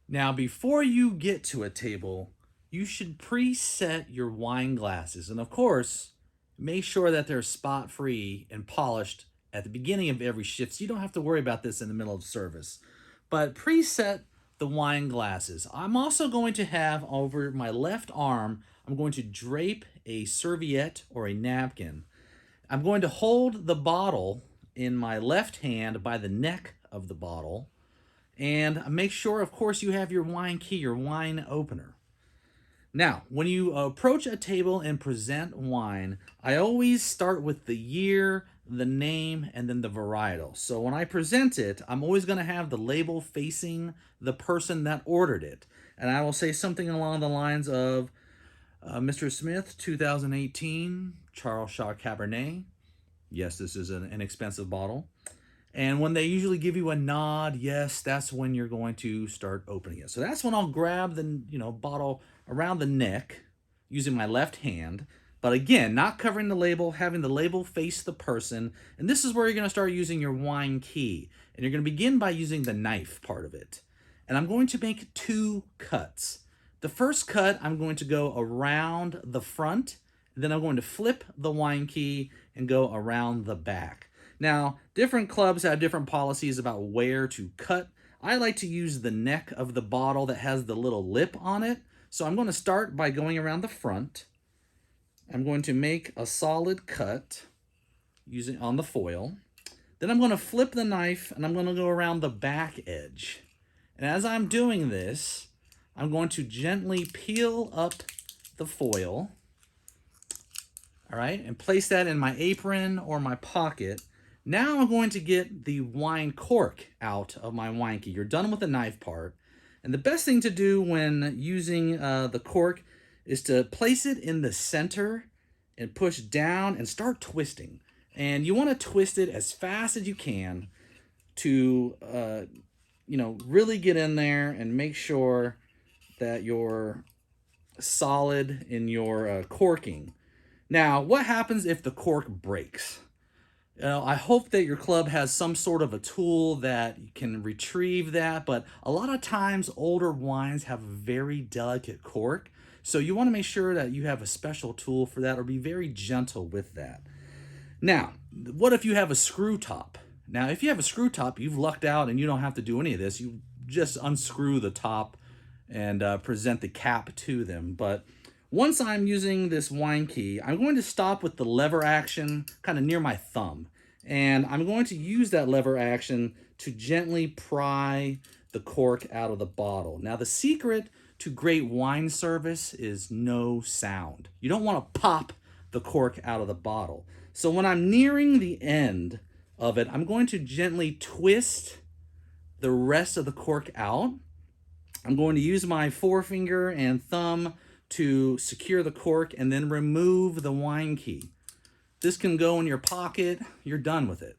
Now, before you get to a table, you should preset your wine glasses. And of course, make sure that they're spot free and polished at the beginning of every shift so you don't have to worry about this in the middle of service. But preset the wine glasses. I'm also going to have over my left arm, I'm going to drape a serviette or a napkin. I'm going to hold the bottle in my left hand by the neck of the bottle and make sure, of course, you have your wine key, your wine opener. Now, when you approach a table and present wine, I always start with the year, the name, and then the varietal. So when I present it, I'm always going to have the label facing the person that ordered it. And I will say something along the lines of Mr. Smith, 2018, Charles Shaw Cabernet. Yes, this is an inexpensive bottle. And when they usually give you a nod, yes, that's when you're going to start opening it. So that's when I'll grab the bottle around the neck using my left hand. But again, not covering the label, having the label face the person. And this is where you're going to start using your wine key. And you're going to begin by using the knife part of it. And I'm going to make two cuts. The first cut, I'm going to go around the front. Then I'm going to flip the wine key and go around the back. Now, different clubs have different policies about where to cut. I like to use the neck of the bottle that has the little lip on it. So I'm going to start by going around the front. I'm going to make a solid cut using on the foil. Then I'm going to flip the knife and I'm going to go around the back edge. And as I'm doing this, I'm going to gently peel up the foil, all right, and place that in my apron or my pocket. Now I'm going to get the wine cork out of my wine key. You're done with the knife part. And the best thing to do when using the cork is to place it in the center and push down and start twisting. And you want to twist it as fast as you can to, really get in there and make sure that you're solid in your corking. Now, what happens if the cork breaks? I hope that your club has some sort of a tool that can retrieve that, but a lot of times older wines have a very delicate cork. So you want to make sure that you have a special tool for that or be very gentle with that. Now, what if you have a screw top? Now, if you have a screw top, you've lucked out and you don't have to do any of this. You just unscrew the top and present the cap to them. But once I'm using this wine key, I'm going to stop with the lever action kind of near my thumb. And I'm going to use that lever action to gently pry the cork out of the bottle. Now, the secret to great wine service is no sound. You don't want to pop the cork out of the bottle. So when I'm nearing the end of it, I'm going to gently twist the rest of the cork out. I'm going to use my forefinger and thumb to secure the cork and then remove the wine key. This can go in your pocket. You're done with it.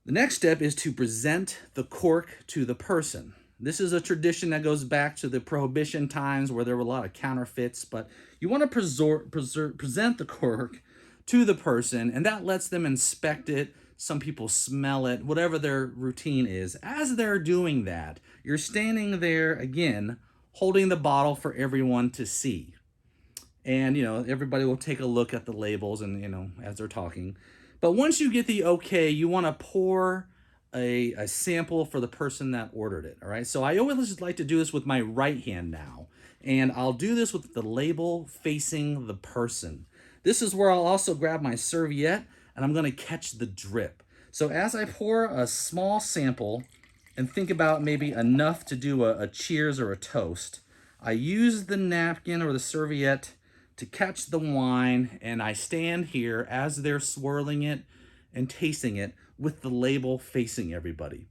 The next step is to present the cork to the person. This is a tradition that goes back to the Prohibition times where there were a lot of counterfeits, but you want to present the cork to the person, and that lets them inspect it. Some people smell it, whatever their routine is. As they're doing that, you're standing there again, holding the bottle for everyone to see. And, everybody will take a look at the labels and, as they're talking. But once you get the okay, you want to pour a sample for the person that ordered it. All right. So I always just like to do this with my right hand now. And I'll do this with the label facing the person. This is where I'll also grab my serviette and I'm going to catch the drip. So as I pour a small sample and think about maybe enough to do a cheers or a toast, I use the napkin or the serviette to catch the wine, and I stand here as they're swirling it and tasting it with the label facing everybody.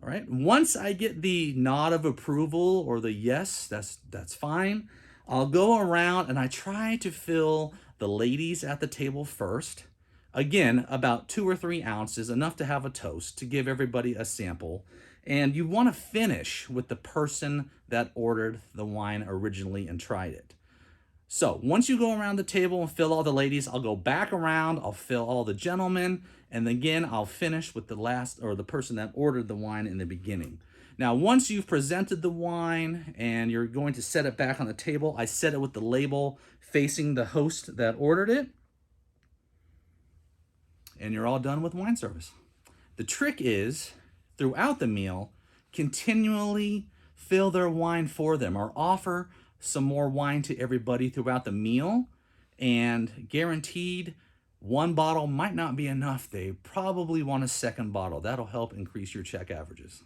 All right. Once I get the nod of approval or the yes, that's fine. I'll go around and I try to fill the ladies at the table first. Again, about 2 or 3 ounces, enough to have a toast to give everybody a sample. And you want to finish with the person that ordered the wine originally and tried it. So once you go around the table and fill all the ladies, I'll go back around, I'll fill all the gentlemen, and again, I'll finish with the last or the person that ordered the wine in the beginning. Now, once you've presented the wine and you're going to set it back on the table, I set it with the label facing the host that ordered it, and you're all done with wine service. The trick is, throughout the meal, continually fill their wine for them or offer some more wine to everybody throughout the meal, and guaranteed one bottle might not be enough. They probably want a second bottle. That'll help increase your check averages.